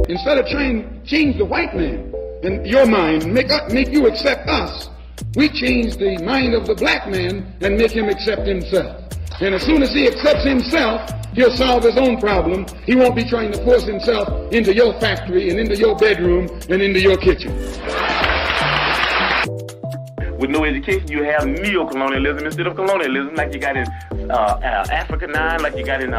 Instead of trying to change the white man in your mind, make you accept us, we change the mind of the black man and make him accept himself. And as soon as he accepts himself, he'll solve his own problem. He won't be trying to force himself into your factory and into your bedroom and into your kitchen. With no education, you have neo-colonialism instead of colonialism, like you got in Africa 9, like you got in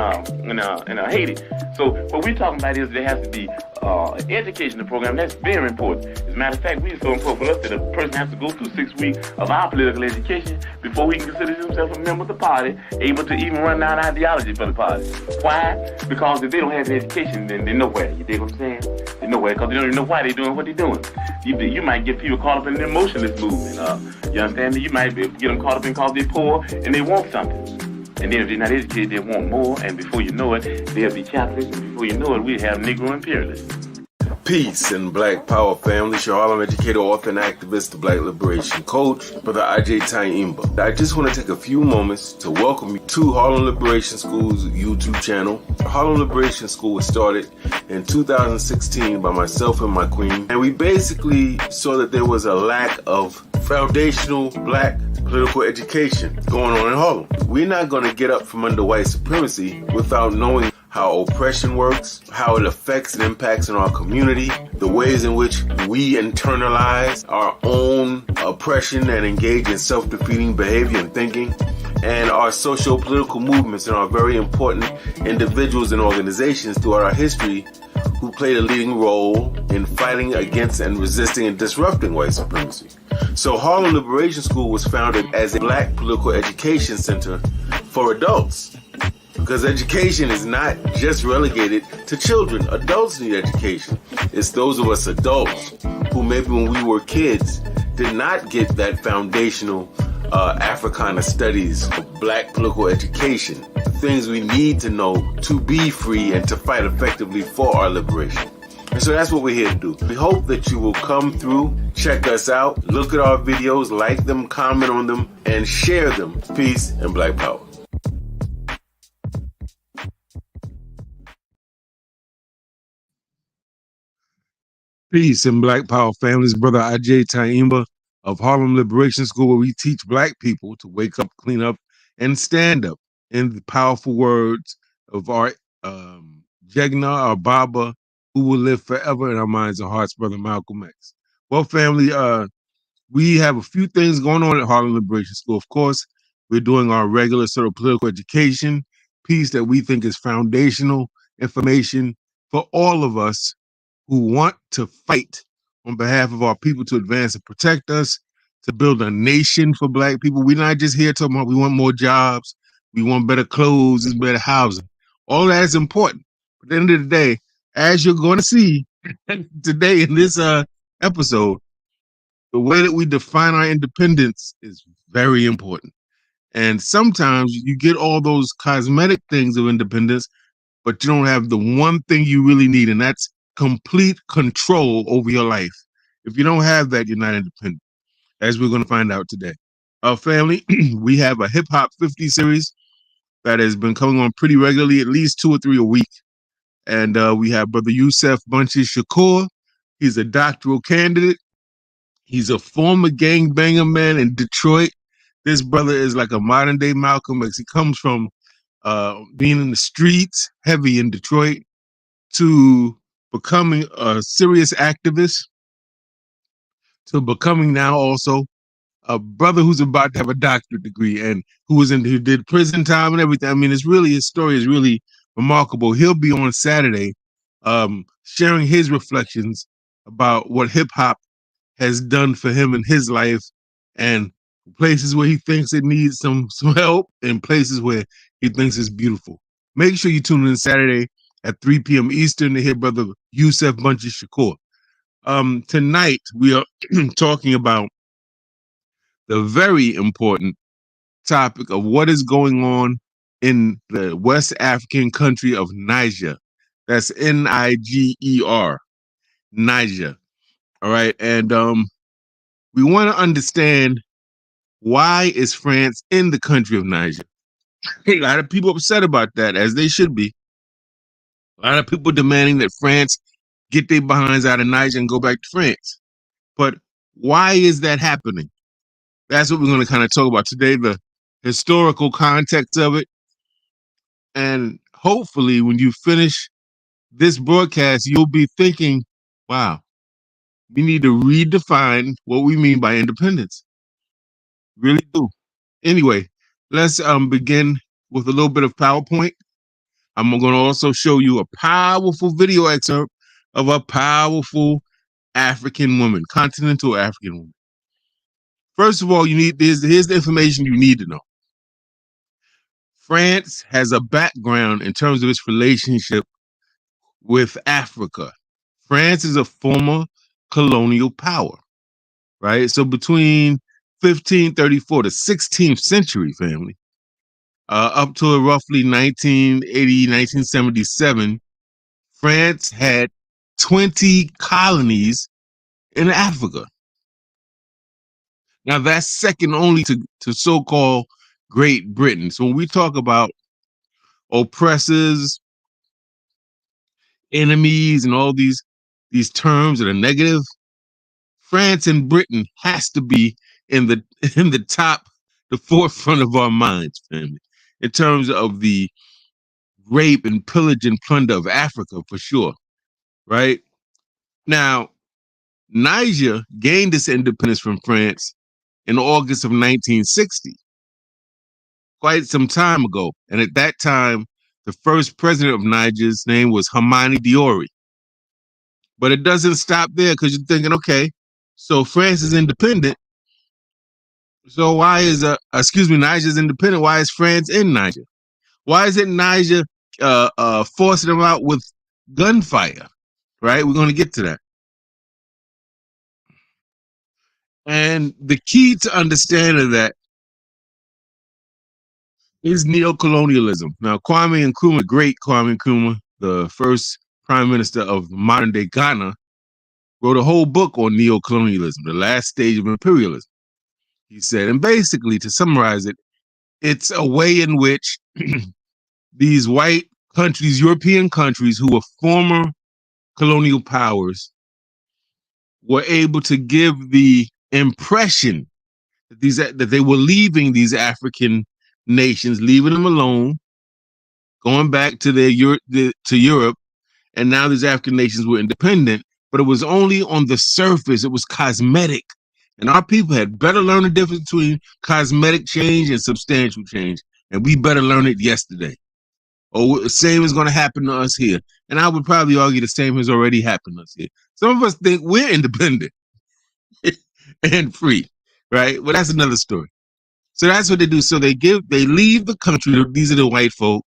Haiti. So what we're talking about is there has to be an educational program. That's very important. As a matter of fact, it's so important for us that a person has to go through 6 weeks of our political education before he can consider himself a member of the party, able to even run down ideology for the party. Why? Because if they don't have the education, then they're nowhere. You dig what I'm saying? They're nowhere because they don't even know why they're doing what they're doing. You might get people caught up in the emotionalist movement. You understand me? You might get them caught up in because they're poor and they want something. And then if they're not educated, they want more. And before you know it, they'll be capitalist. And before you know it, we have Negro imperialism. Peace and Black Power family. Your Harlem educator, author, and activist, the Black Liberation Coach, Brother Agyei Tyehimba. I just want to take a few moments to welcome you to Harlem Liberation School's YouTube channel. Harlem Liberation School was started in 2016 by myself and my queen. And we basically saw that there was a lack of foundational black political education going on in Harlem. We're not going to get up from under white supremacy without knowing how oppression works, how it affects and impacts in our community, the ways in which we internalize our own oppression and engage in self-defeating behavior and thinking, and our socio-political movements and our very important individuals and organizations throughout our history who played a leading role in fighting against and resisting and disrupting white supremacy. So Harlem Liberation School was founded as a black political education center for adults. Because education is not just relegated to children. Adults need education. It's those of us adults who maybe when we were kids did not get that foundational Africana studies, black political education, things we need to know to be free and to fight effectively for our liberation. And so that's what we're here to do. We hope that you will come through, check us out, look at our videos, like them, comment on them, and share them. Peace and Black Power. Peace and Black Power families. Brother Agyei Tyehimba of Harlem Liberation School, where we teach black people to wake up, clean up, and stand up in the powerful words of our Jegna, our Baba, who will live forever in our minds and hearts, Brother Malcolm X. Well, family, we have a few things going on at Harlem Liberation School. Of course, we're doing our regular sort of political education piece that we think is foundational information for all of us who want to fight on behalf of our people to advance and protect us, to build a nation for black people. We're not just here talking about we want more jobs, we want better clothes, and better housing. All that is important. But at the end of the day, as you're going to see today in this episode, the way that we define our independence is very important. And sometimes you get all those cosmetic things of independence, but you don't have the one thing you really need, and that's complete control over your life. If you don't have that, you're not independent, as we're going to find out today. Our family, we have a Hip Hop 50 series that has been coming on pretty regularly, at least 2 or 3 a week. And we have Brother Yusef Bunches Shakur. He's a doctoral candidate. He's a former gangbanger man in Detroit. This brother is like a modern day Malcolm X. He comes from being in the streets, heavy in Detroit, to becoming a serious activist, to becoming now also a brother who's about to have a doctorate degree and who did prison time and everything. I mean, his story is really remarkable. He'll be on Saturday sharing his reflections about what hip hop has done for him in his life, and places where he thinks it needs some help and places where he thinks it's beautiful. Make sure you tune in Saturday at 3 p.m. Eastern to hear Brother Yusef Bunches Shakur. Tonight, we are talking about the very important topic of what is going on in the West African country of Niger. That's Niger, Niger. All right. And we want to understand, why is France in the country of Niger? A lot of people upset about that, as they should be. A lot of people demanding that France get their behinds out of Niger and go back to France. But why is that happening? That's what we're going to kind of talk about today, the historical context of it. And hopefully when you finish this broadcast, you'll be thinking, wow, we need to redefine what we mean by independence. Really do. Anyway, let's begin with a little bit of PowerPoint. I'm going to also show you a powerful video excerpt of a powerful African woman, continental African woman. First of all, here's the information you need to know. France has a background in terms of its relationship with Africa. France is a former colonial power, right? So between 1534 to 16th century, family, up to roughly 1980, 1977, France had 20 colonies in Africa. Now that's second only to so-called Great Britain. So when we talk about oppressors, enemies, and all these terms that are negative, France and Britain has to be in the top, the forefront of our minds, family, in terms of the rape and pillage and plunder of Africa, for sure. Right? Now, Niger gained its independence from France in August of 1960, quite some time ago. And at that time, the first president of Niger's name was Hamani Diori. But it doesn't stop there, because you're thinking, okay, so France is independent. So why is Niger's independent? Why is France in Niger? Why is it Niger forcing them out with gunfire? Right? We're going to get to that. And the key to understanding that is neocolonialism. Now, Kwame Nkrumah, great Kwame Nkrumah, the first prime minister of modern day Ghana, wrote a whole book on neocolonialism, the last stage of imperialism. He said, and basically to summarize it, it's a way in which these white countries, European countries who were former colonial powers, were able to give the impression that they were leaving these African nations, leaving them alone, going back to Europe, and now these African nations were independent, but it was only on the surface. It was cosmetic. And our people had better learn the difference between cosmetic change and substantial change. And we better learn it yesterday. Or the same is going to happen to us here. And I would probably argue the same has already happened to us here. Some of us think we're independent and free, right? Well, that's another story. So that's what they do. So they leave the country. These are the white folk.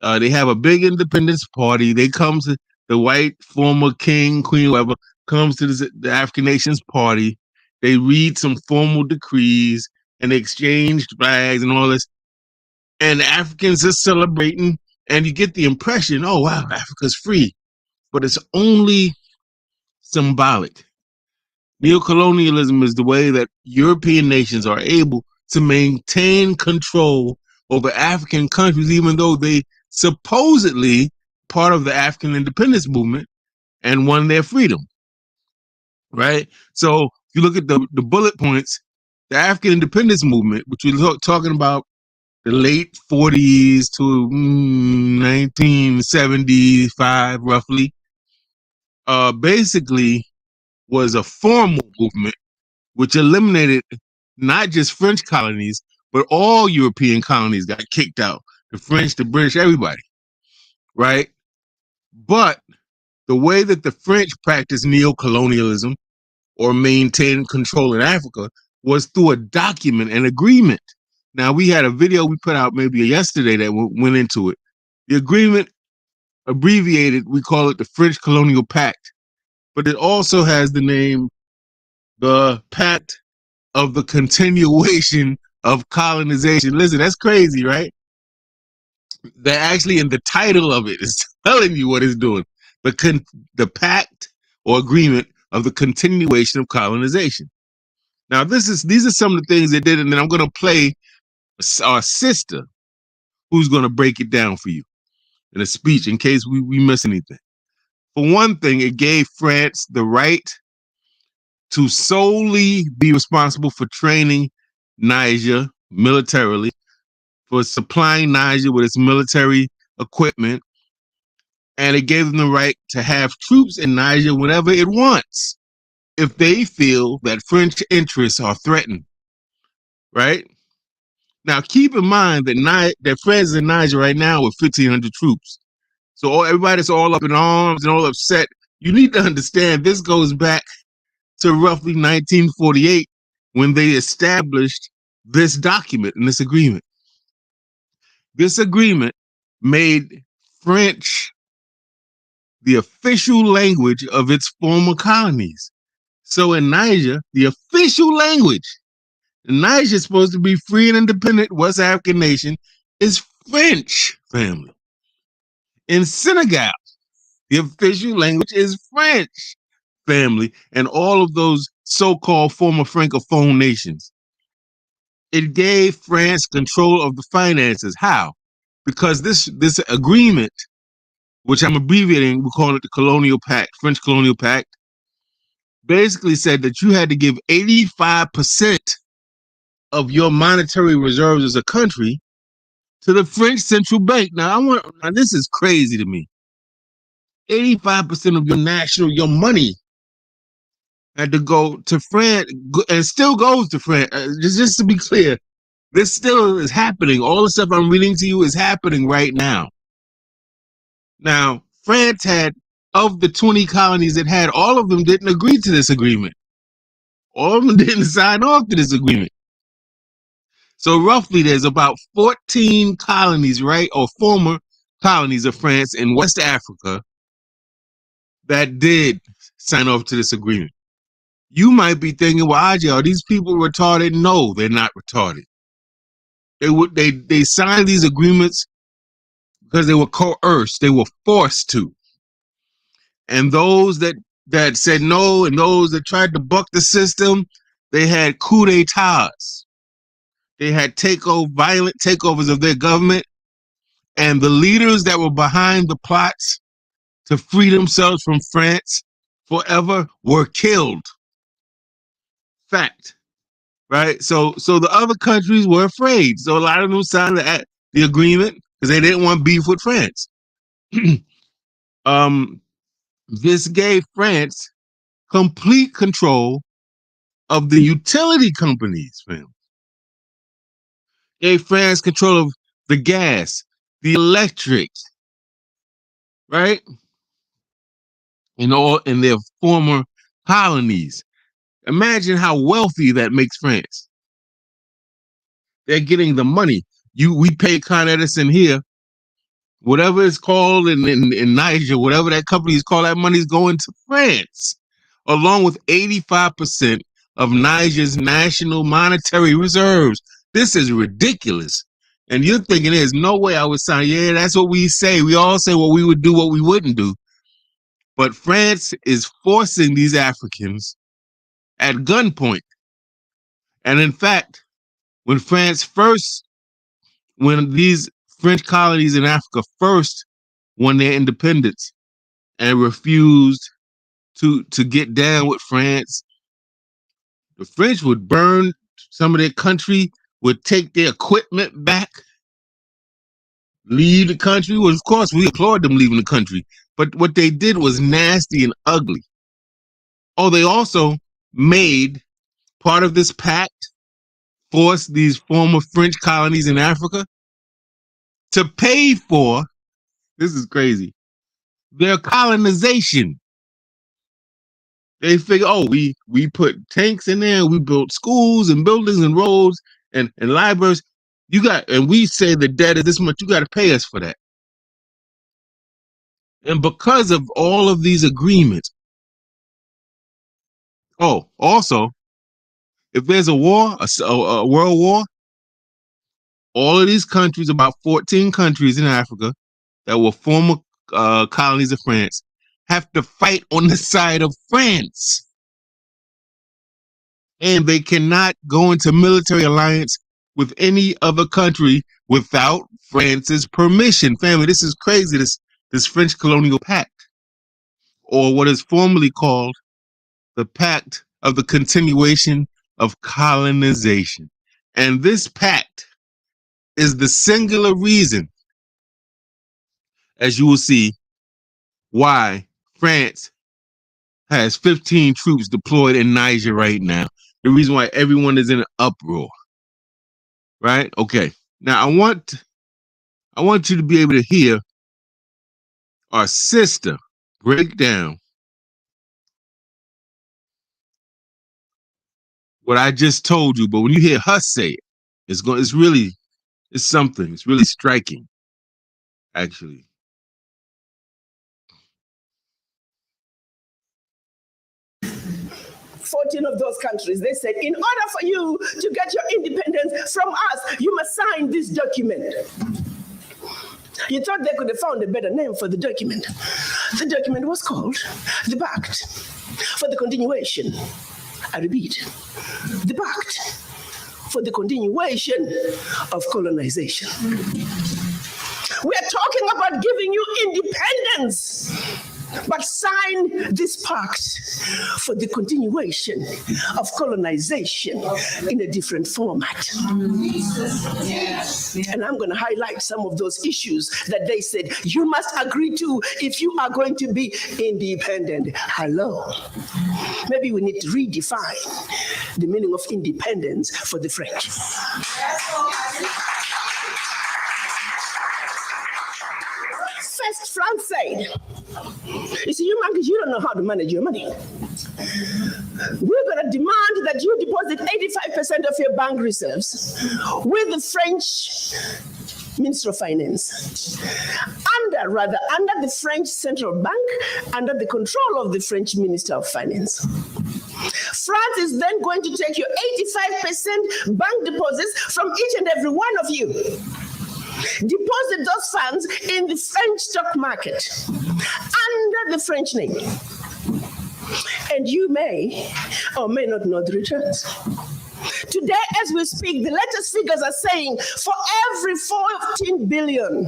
They have a big independence party. They come to the white former king, queen, whoever comes to the African nations party. They read some formal decrees and they exchange flags and all this. And the Africans are celebrating, and you get the impression, oh, wow, Africa's free. But it's only symbolic. Neocolonialism is the way that European nations are able to maintain control over African countries, even though they supposedly part of the African independence movement and won their freedom. Right? So if you look at the bullet points, the African independence movement, which we're talking about the late 40s to 1975, roughly, basically was a formal movement which eliminated not just French colonies, but all European colonies got kicked out. The French, the British, everybody, right? But the way that the French practiced neocolonialism or maintained control in Africa was through a document, an agreement. Now, we had a video we put out maybe yesterday that went into it. The agreement, abbreviated, we call it the French Colonial Pact, but it also has the name, the Pact of the Continuation of Colonization. Listen, that's crazy, right? That actually in the title of it is telling you what it's doing. The Pact or Agreement of the Continuation of Colonization. Now, these are some of the things they did, and then I'm going to play our sister who's going to break it down for you in a speech in case we miss anything. For one thing, it gave France the right to solely be responsible for training Niger militarily, for supplying Niger with its military equipment, and it gave them the right to have troops in Niger whenever it wants, if they feel that French interests are threatened, right? Now, keep in mind that France is in Niger right now with 1,500 troops. So everybody that's all up in arms and all upset, you need to understand this goes back to roughly 1948 when they established this document and this agreement. This agreement made French the official language of its former colonies. So in Niger, the official language, Niger is supposed to be free and independent West African nation, is French, family. In Senegal, the official language is French, family, and all of those so-called former Francophone nations. It gave France control of the finances. How? Because this agreement, which I'm abbreviating, we call it the Colonial Pact, French Colonial Pact, basically said that you had to give 85% of your monetary reserves as a country to the French central bank. Now, this is crazy to me. 85% of your money had to go to France, and still goes to France. Just to be clear, this still is happening. All the stuff I'm reading to you is happening right now. Now, France had, of the 20 colonies it had, all of them didn't agree to this agreement. All of them didn't sign off to this agreement. So roughly there's about 14 colonies, right, or former colonies of France in West Africa that did sign off to this agreement. You might be thinking, well, Agyei, are these people retarded? No, they're not retarded. They signed these agreements because they were coerced. They were forced to. And those that said no and those that tried to buck the system, they had coup d'etats. They had violent takeovers of their government. And the leaders that were behind the plots to free themselves from France forever were killed. Fact. Right? So the other countries were afraid. So a lot of them signed the agreement because they didn't want beef with France. This gave France complete control of the utility companies, fam. Gave France control of the gas, the electric, right? In their former colonies. Imagine how wealthy that makes France. They're getting the money. We pay Con Edison here. Whatever it's called in Niger, whatever that company is called, that money's going to France, along with 85% of Niger's national monetary reserves. This is ridiculous. And you're thinking there's no way I would sign. Yeah, that's what we say. We all say what we would do, what we wouldn't do. But France is forcing these Africans at gunpoint. And in fact, when these French colonies in Africa first won their independence and refused to get down with France, the French would burn some of their country, would take their equipment back, leave the country. Well, of course, we applaud them leaving the country. But what they did was nasty and ugly. Oh, they also made part of this pact, forced these former French colonies in Africa to pay for, this is crazy, their colonization. They figure, oh, we put tanks in there, we built schools and buildings and roads and libraries. And we say the debt is this much, you got to pay us for that. And because of all of these agreements, also, if there's a war, a world war, all of these countries, about 14 countries in Africa that were former colonies of France, have to fight on the side of France. And they cannot go into military alliance with any other country without France's permission. Family, this is crazy, this French colonial pact. or what is formerly called the Pact of the Continuation of Colonization. And this pact is the singular reason, as you will see, why France has 15 troops deployed in Niger right now. The reason why everyone is in an uproar. Right? Okay. Now I want you to be able to hear our sister break down what I just told you, but when you hear her say it, it's something. It's really striking, actually. 14 of those countries, they said, in order for you to get your independence from us, you must sign this document. You thought they could have found a better name for the document. The document was called the Pact for the Continuation. I repeat, the Pact for the Continuation of Colonization. We are talking about giving you independence, but sign this pact for the continuation of colonization in a different format. And I'm going to highlight some of those issues that they said you must agree to if you are going to be independent. Hello. Maybe we need to redefine the meaning of independence for the French. First, France said, you see, you monkeys, you don't know how to manage your money. We're going to demand that you deposit 85% of your bank reserves with the French Minister of Finance, under the French Central Bank, under the control of the French Minister of Finance. France is then going to take your 85% bank deposits from each and every one of you. Deposit those funds in the French stock market under the French name. And you may or may not know the returns. Today, as we speak, the latest figures are saying for every 14 billion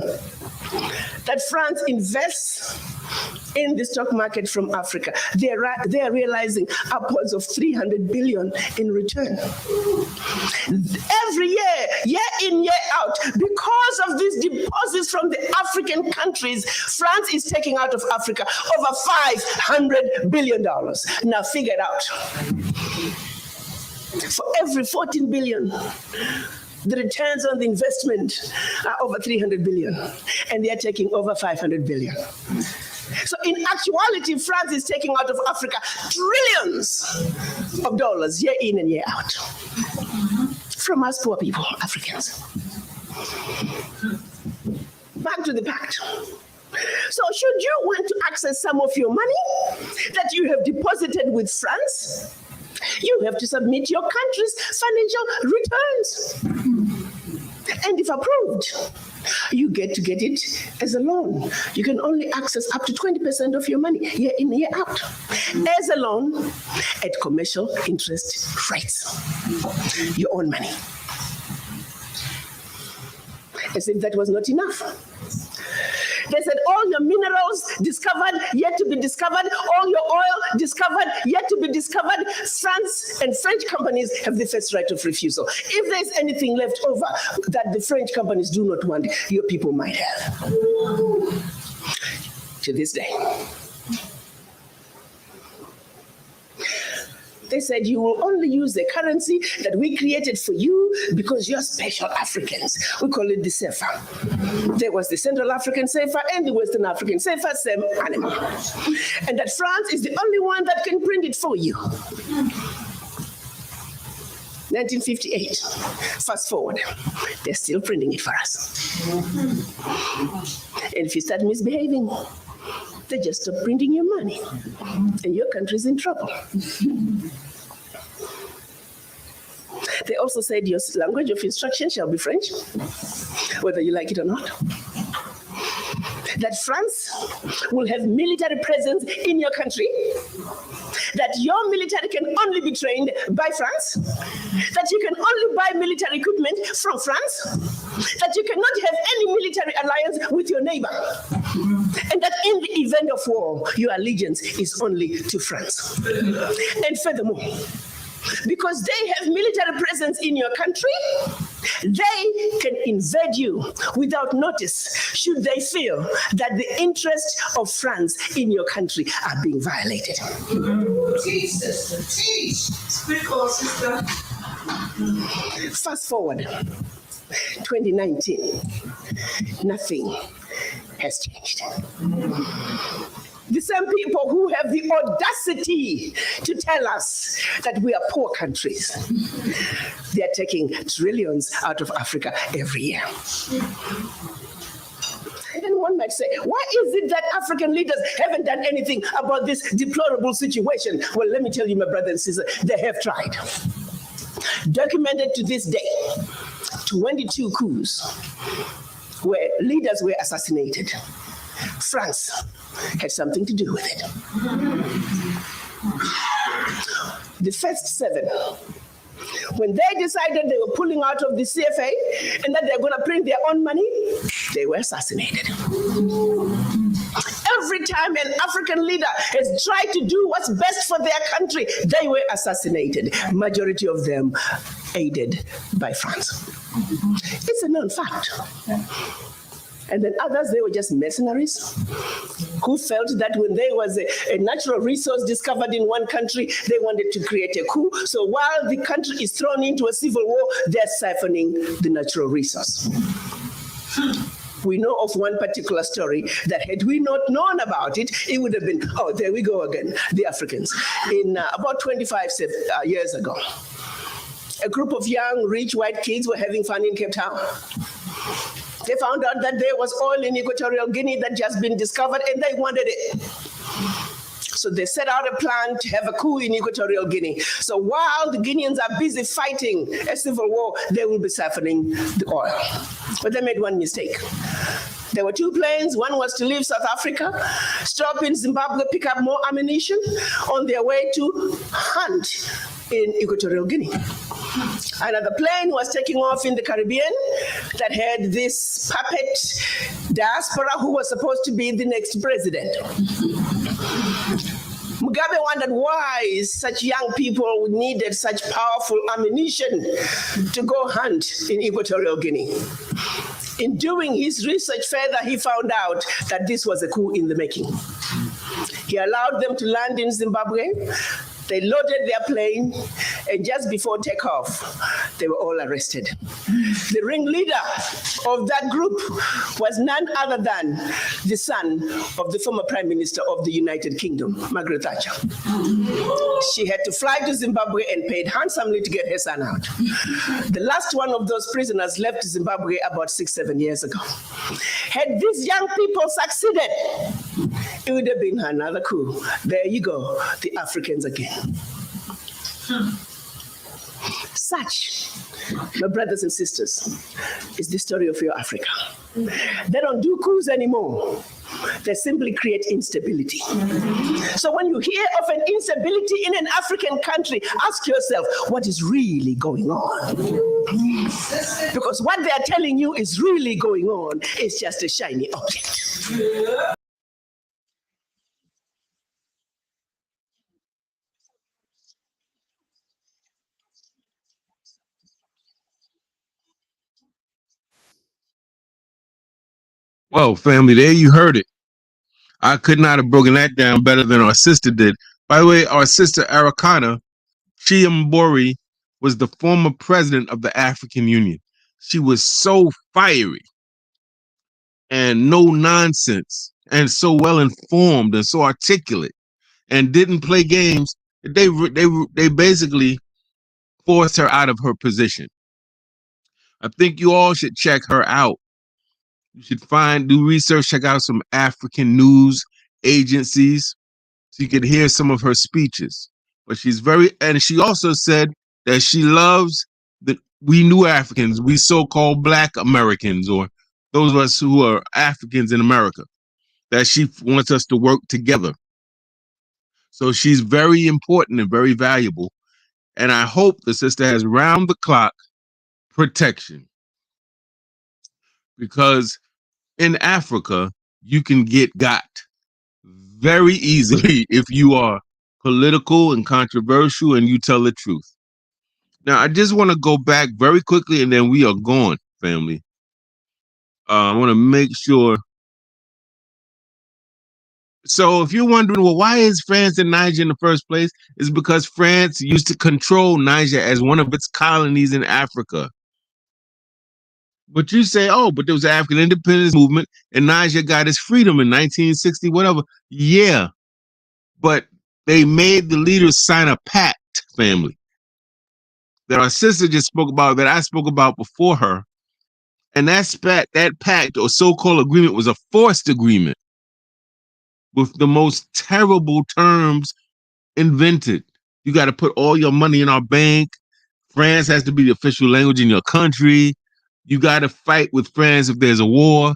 that France invests in the stock market from Africa, they are realizing upwards of 300 billion in return. Every year in, year out, because of these deposits from the African countries, France is taking out of Africa over $500 billion. Now figure it out. For every 14 billion, the returns on the investment are over 300 billion, and they are taking over 500 billion. So in actuality, France is taking out of Africa trillions of dollars year in and year out from us poor people, Africans. Back to the pact. So should you want to access some of your money that you have deposited with France, you have to submit your country's financial returns. And if approved, you get to get it as a loan. You can only access up to 20% of your money year in, year out as a loan at commercial interest rates. Your own money. As if that was not enough. They said all your minerals discovered, yet to be discovered, all your oil discovered, yet to be discovered. France and French companies have the first right of refusal. If there's anything left over that the French companies do not want, your people might have. To this day. They said you will only use the currency that we created for you because you're special Africans. We call it the CFA. There was the Central African CFA and the Western African CFA, same animal. And that France is the only one that can print it for you. 1958. Fast forward. They're still printing it for us. And if you start misbehaving, they just stop printing your money, and your country's in trouble. They also said your language of instruction shall be French, whether you like it or not. That France will have military presence in your country. that your military can only be trained by France, that you can only buy military equipment from France, that you cannot have any military alliance with your neighbor, and that in the event of war, your allegiance is only to France. And furthermore, because they have military presence in your country, they can invade you without notice should they feel that the interests of France in your country are being violated. Teach, sister, teach. Speak on, sister. Fast forward, 2019, nothing has changed. The same people who have the audacity to tell us that we are poor countries, they are taking trillions out of Africa every year. And then one might say, why is it that African leaders haven't done anything about this deplorable situation? Well, let me tell you, my brothers and sisters, they have tried. Documented to this day, 22 coups where leaders were assassinated. France had something to do with it. The first 7, when they decided they were pulling out of the CFA and that they're going to print their own money, they were assassinated. Every time an African leader has tried to do what's best for their country, they were assassinated. Majority of them aided by France. It's a known fact. And then others, they were just mercenaries who felt that when there was a natural resource discovered in one country, they wanted to create a coup. So while the country is thrown into a civil war, they're siphoning the natural resource. We know of one particular story that had we not known about it, it would have been, oh, there we go again, the Africans. In about 25 years ago, a group of young, rich white kids were having fun in Cape Town. They found out that there was oil in Equatorial Guinea that just been discovered and they wanted it. So they set out a plan to have a coup in Equatorial Guinea. So while the Guineans are busy fighting a civil war, they will be siphoning the oil. But they made one mistake. There were 2 planes. One was to leave South Africa, stop in Zimbabwe, pick up more ammunition on their way to hunt in Equatorial Guinea. Another plane was taking off in the Caribbean that had this puppet diaspora who was supposed to be the next president. Mugabe wondered why such young people needed such powerful ammunition to go hunt in Equatorial Guinea. In doing his research further, he found out that this was a coup in the making. He allowed them to land in Zimbabwe. They loaded their plane, and just before takeoff, they were all arrested. The ringleader of that group was none other than the son of the former Prime Minister of the United Kingdom, Margaret Thatcher. She had to fly to Zimbabwe and paid handsomely to get her son out. The last one of those prisoners left Zimbabwe about 6-7 years ago. Had these young people succeeded, it would have been another coup. There you go, the Africans again. Such, my brothers and sisters, is the story of your Africa. They don't do coups anymore. They simply create instability. So when you hear of an instability in an African country, ask yourself, what is really going on? Because what they are telling you is really going on is just a shiny object. Well, family, there you heard it. I could not have broken that down better than our sister did. By the way, our sister Arikana Chiambori was the former president of the African Union. She was so fiery and no nonsense and so well informed and so articulate and didn't play games. They basically forced her out of her position. I think you all should check her out. You should do research, check out some African news agencies so you could hear some of her speeches. But and she also said that she loves we new Africans, we so-called Black Americans, or those of us who are Africans in America, that she wants us to work together. So she's very important and very valuable. And I hope the sister has round the clock protection, because in Africa, you can get got very easily if you are political and controversial and you tell the truth. Now, I just want to go back very quickly and then we are gone, family. I want to make sure. So if you're wondering, well, why is France in Niger in the first place? It's because France used to control Niger as one of its colonies in Africa. But you say, oh, but there was an African independence movement and Niger got its freedom in 1960, whatever. Yeah, but they made the leaders sign a pact, family, that our sister just spoke about, that I spoke about before her. And that pact or so-called agreement was a forced agreement with the most terrible terms invented. You got to put all your money in our bank. France has to be the official language in your country. You got to fight with France if there's a war.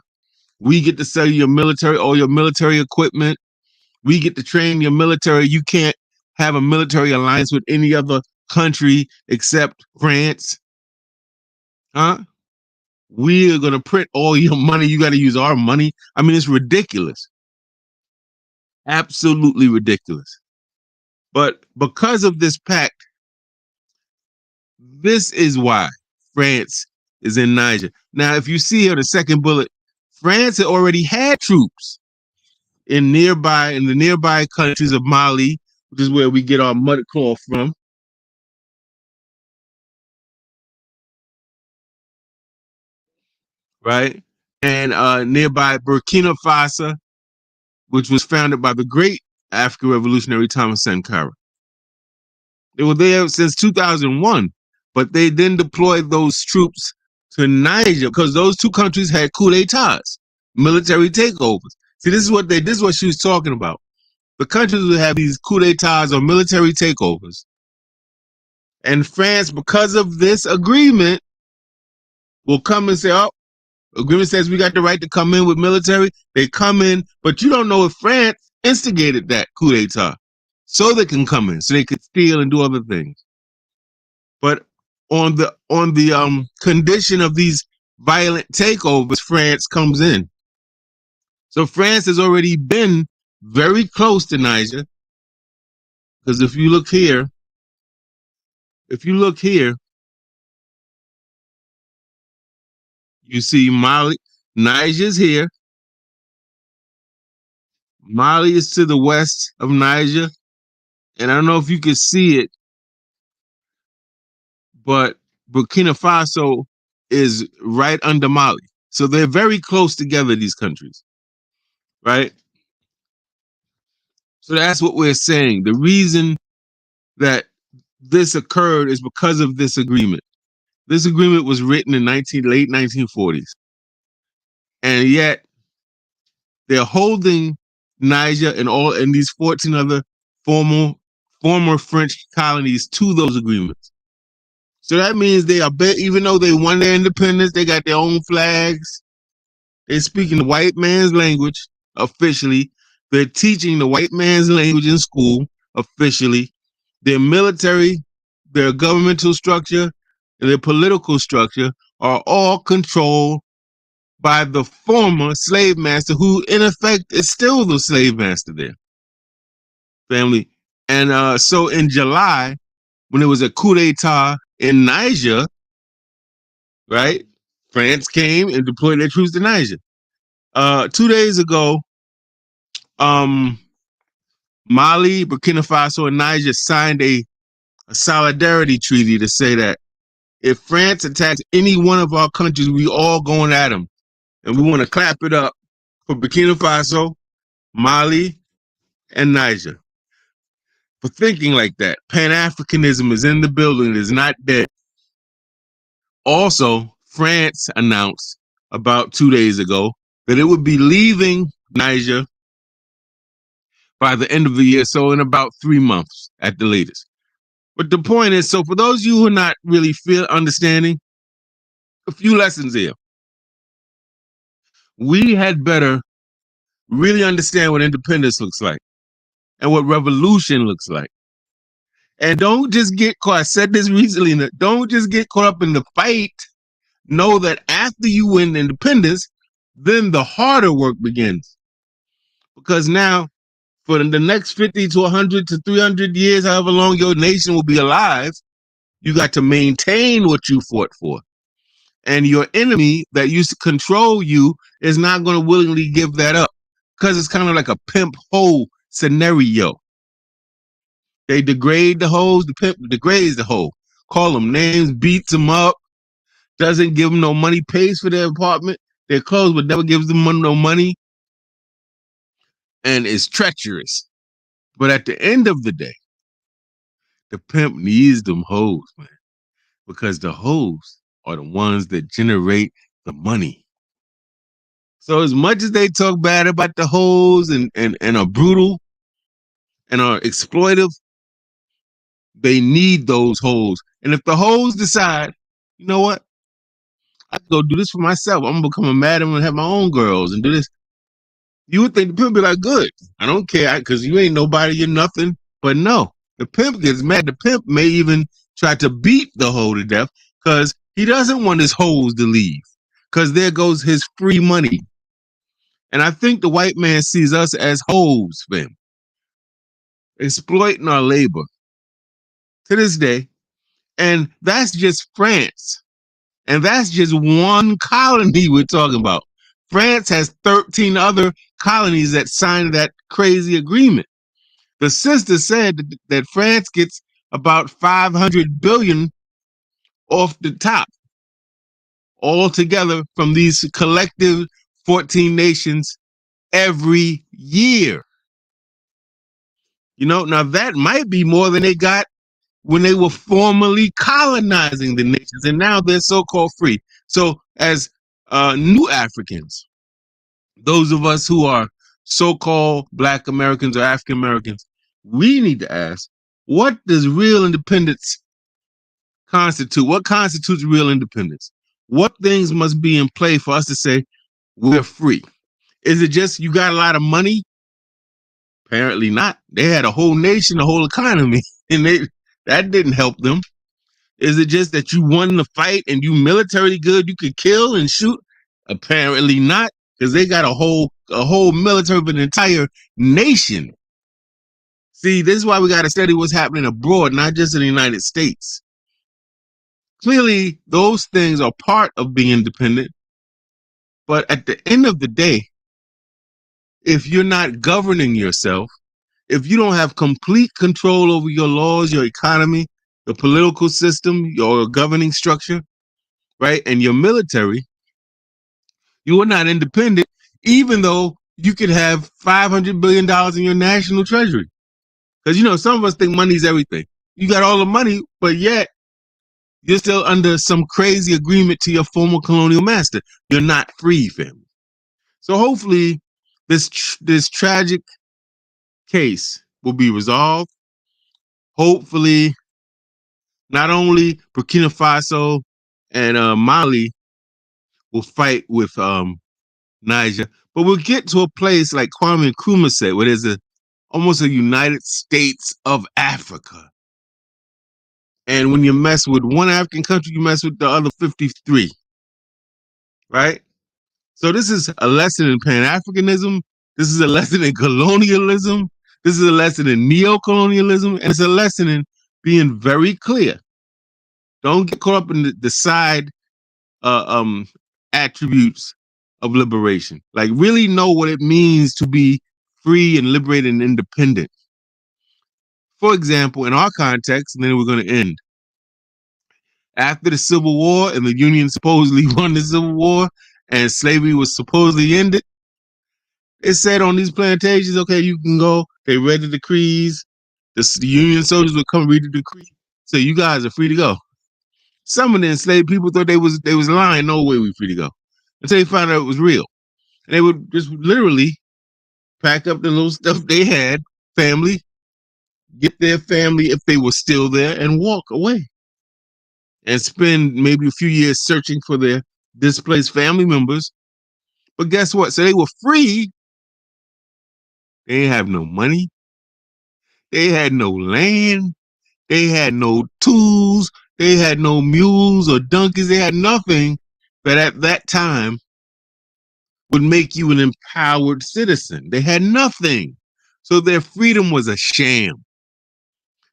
We get to sell you your military, all your military equipment. We get to train your military. You can't have a military alliance with any other country except France. Huh? We are going to print all your money. You got to use our money. I mean, it's ridiculous. Absolutely ridiculous. But because of this pact, this is why France is in Niger. Now, if you see here the second bullet, France had already had troops in the nearby countries of Mali, which is where we get our mud cloth from. Right? And nearby Burkina Faso, which was founded by the great African revolutionary Thomas Sankara. They were there since 2001, but they then deployed those troops to Niger because those two countries had coup d'etats, military takeovers. See, this is what she was talking about. The countries would have these coup d'etats or military takeovers. And France, because of this agreement, will come and say, oh, agreement says we got the right to come in with military. They come in, but you don't know if France instigated that coup d'etat so they can come in, so they could steal and do other things. But on the condition of these violent takeovers, France comes in. So France has already been very close to Niger, because if you look here, you see Mali. Niger's here. Mali is to the west of Niger. And I don't know if you can see it, but Burkina Faso is right under Mali. So they're very close together, these countries, right? So that's what we're saying. The reason that this occurred is because of this agreement. This agreement was written in late 1940s. And yet they're holding Niger and these 14 other former French colonies to those agreements. So that means they are, even though they won their independence, they got their own flags. They're speaking the white man's language officially. They're teaching the white man's language in school officially. Their military, their governmental structure, and their political structure are all controlled by the former slave master, who in effect is still the slave master there. Family. And so in July, when there was a coup d'etat in Niger, right? France came and deployed their troops to Niger. 2 days ago, Mali, Burkina Faso, and Niger signed a solidarity treaty to say that if France attacks any one of our countries, we all going at them. And we want to clap it up for Burkina Faso, Mali, and Niger for thinking like that. Pan-Africanism is in the building. It is not dead. Also, France announced about 2 days ago that it would be leaving Niger by the end of the year, so in about 3 months at the latest. But the point is, so for those of you who are not really understanding, a few lessons here. We had better really understand what independence looks like. and what revolution looks like. And don't just get caught. I said this recently. Don't just get caught up in the fight. Know that after you win independence, then the harder work begins. Because now, for the next 50 to 100 to 300 years, however long your nation will be alive, you got to maintain what you fought for. And your enemy that used to control you is not going to willingly give that up, because it's kind of like a pimp hoe scenario. They degrade the hoes, the pimp degrades the hoe, call them names, beats them up, doesn't give them no money, pays for their apartment, their clothes, but never gives them no money, and is treacherous. But at the end of the day, the pimp needs them hoes, man, because the hoes are the ones that generate the money. So as much as they talk bad about the hoes and are brutal and are exploitive, they need those hoes. And if the hoes decide, you know what, I can go do this for myself, I'm gonna become a madam and have my own girls and do this, you would think the pimp be like, good, I don't care, because you ain't nobody, you're nothing. But no, the pimp gets mad. The pimp may even try to beat the hoe to death because he doesn't want his hoes to leave, because there goes his free money. And I think the white man sees us as hoes, fam, exploiting our labor to this day. And that's just France. And that's just one colony we're talking about. France has 13 other colonies that signed that crazy agreement. The sister said that France gets about 500 billion off the top altogether from these collective 14 nations every year. You know, now that might be more than they got when they were formerly colonizing the nations, and now they're so-called free. So as new Africans, those of us who are so-called Black Americans or African Americans, we need to ask, what does real independence constitute? What constitutes real independence? What things must be in play for us to say we're free? Is it just you got a lot of money? Apparently not. They had a whole nation, a whole economy, and that didn't help them. Is it just that you won the fight and you militarily good, you could kill and shoot? Apparently not, because they got a whole military of an entire nation. See, this is why we got to study what's happening abroad, not just in the United States. Clearly, those things are part of being independent. But at the end of the day, if you're not governing yourself, if you don't have complete control over your laws, your economy, the political system, your governing structure, right, and your military, you are not independent, even though you could have $500 billion in your national treasury. Because, you know, some of us think money's everything. You got all the money, but yet you're still under some crazy agreement to your former colonial master. You're not free, family. So hopefully this tragic case will be resolved. Hopefully, not only Burkina Faso and Mali will fight with Niger, but we'll get to a place like Kwame Nkrumah said, where there's almost a United States of Africa. And when you mess with one African country, you mess with the other 53, right? So this is a lesson in Pan-Africanism. This is a lesson in colonialism. This is a lesson in neo-colonialism. And it's a lesson in being very clear. Don't get caught up in the side attributes of liberation. Like, really know what it means to be free and liberated and independent. For example, in our context, and then we're going to end. After the Civil War and the Union supposedly won the Civil War and slavery was supposedly ended, it said on these plantations, okay, you can go. They read the decrees. The Union soldiers would come read the decree. So you guys are free to go. Some of the enslaved people thought they was lying. No way we free to go. Until they found out it was real. And they would just literally pack up the little stuff they had, family, get their family if they were still there, and walk away. And spend maybe a few years searching for their displaced family members. But guess what? So they were free. They didn't have no money. They had no land. They had no tools. They had no mules or donkeys. They had nothing that at that time would make you an empowered citizen. They had nothing. So their freedom was a sham.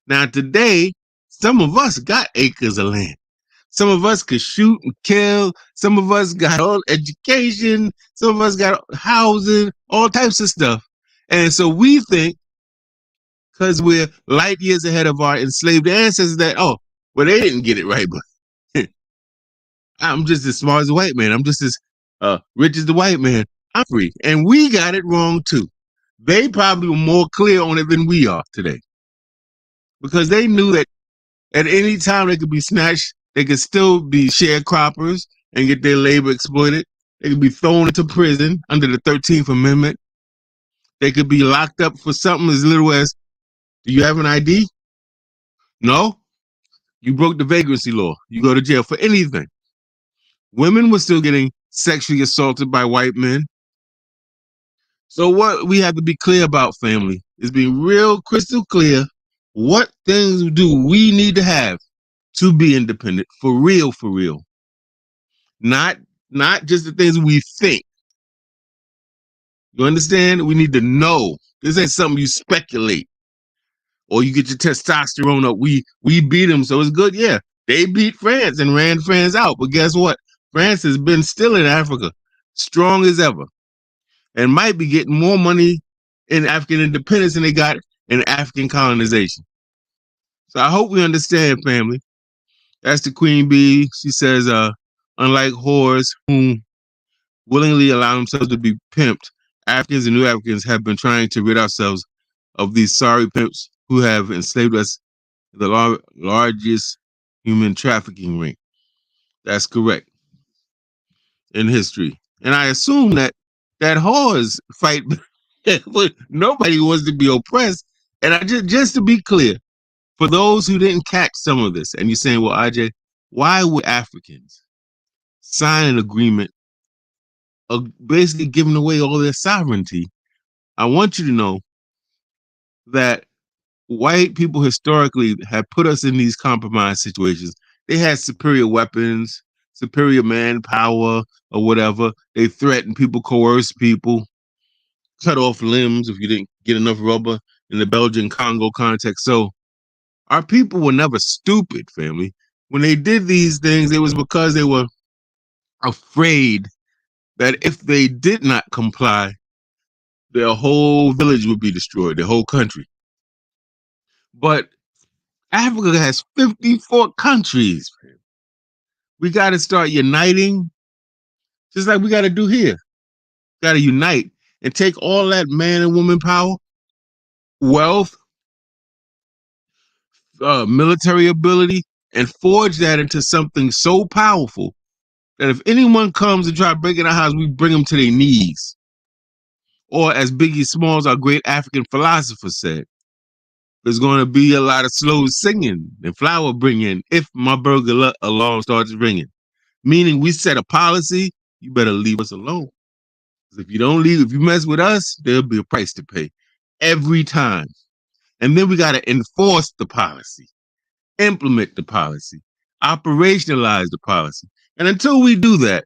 Now today, some of us got acres of land. Some of us could shoot and kill. Some of us got all education. Some of us got housing, all types of stuff. And so we think, because we're light years ahead of our enslaved ancestors, that, oh, well, they didn't get it right, but I'm just as smart as a white man. I'm just as rich as the white man. I'm free. And we got it wrong too. They probably were more clear on it than we are today, because they knew that at any time they could be snatched. They could still be sharecroppers and get their labor exploited. They could be thrown into prison under the 13th Amendment. They could be locked up for something as little as, do you have an ID? No? You broke the vagrancy law. You go to jail for anything. Women were still getting sexually assaulted by white men. So what we have to be clear about, family, is being real crystal clear. What things do we need to have to be independent, for real, for real? Not just the things we think. You understand? We need to know. This ain't something you speculate or you get your testosterone up. We beat them, so it's good. Yeah, they beat France and ran France out. But guess what? France has been still in Africa, strong as ever, and might be getting more money in African independence than they got in African colonization. So I hope we understand, family. That's the Queen Bee. She says, unlike whores whom willingly allow themselves to be pimped, Africans and New Africans have been trying to rid ourselves of these sorry pimps who have enslaved us, the largest human trafficking ring. That's correct in history. And I assume that whores fight, but nobody wants to be oppressed. And I just to be clear, for those who didn't catch some of this, and you're saying, well, Agyei, why would Africans sign an agreement of basically giving away all their sovereignty? I want you to know that white people historically have put us in these compromised situations. They had superior weapons, superior manpower, or whatever. They threatened people, coerced people, cut off limbs if you didn't get enough rubber in the Belgian Congo context. So our people were never stupid, family. When they did these things, it was because they were afraid that if they did not comply, their whole village would be destroyed, their whole country. But Africa has 54 countries. We got to start uniting, just like we got to do here. Got to unite and take all that man and woman power, wealth, military ability, and forge that into something so powerful that if anyone comes and try to break in our house, we bring them to their knees. Or as Biggie Smalls, our great African philosopher, said, there's going to be a lot of slow singing and flower bringing if my burger alarm starts ringing. Meaning we set a policy, you better leave us alone. If you don't leave, if you mess with us, there'll be a price to pay every time. And then we got to enforce the policy, implement the policy, operationalize the policy. And until we do that,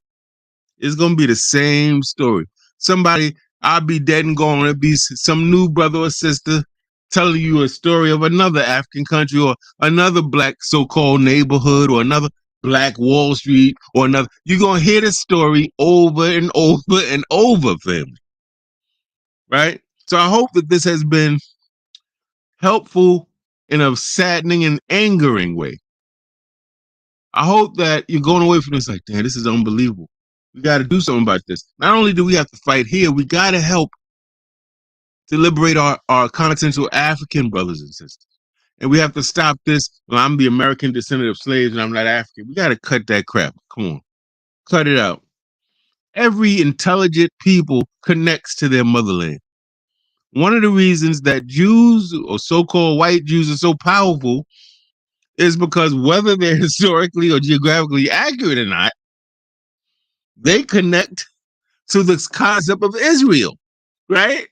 it's going to be the same story. Somebody, I'll be dead and gone. It'll be some new brother or sister telling you a story of another African country or another black so-called neighborhood or another Black Wall Street or another. You're going to hear the story over and over and over, family. Right? So I hope that this has been helpful in a saddening and angering way. I hope that you're going away from this like, damn, this is unbelievable. We got to do something about this. Not only do we have to fight here, we got to help to liberate our continental African brothers and sisters. And we have to stop this. Well, I'm the American descendant of slaves and I'm not African. We got to cut that crap. Come on. Cut it out. Every intelligent people connects to their motherland. One of the reasons that Jews or so-called white Jews are so powerful is because whether they're historically or geographically accurate or not, they connect to this concept of Israel, right?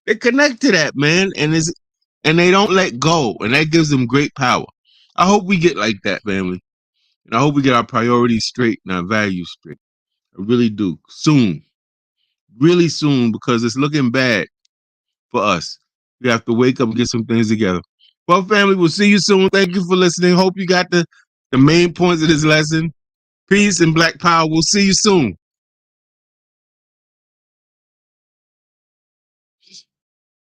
They connect to that, man. And and they don't let go, and that gives them great power. I hope we get like that, family, and I hope we get our priorities straight and our values straight. I really do. Soon, really soon, because it's looking bad for us. We have to wake up and get some things together. Well, family, we'll see you soon. Thank you for listening. Hope you got the main points of this lesson. Peace and Black Power. We'll see you soon.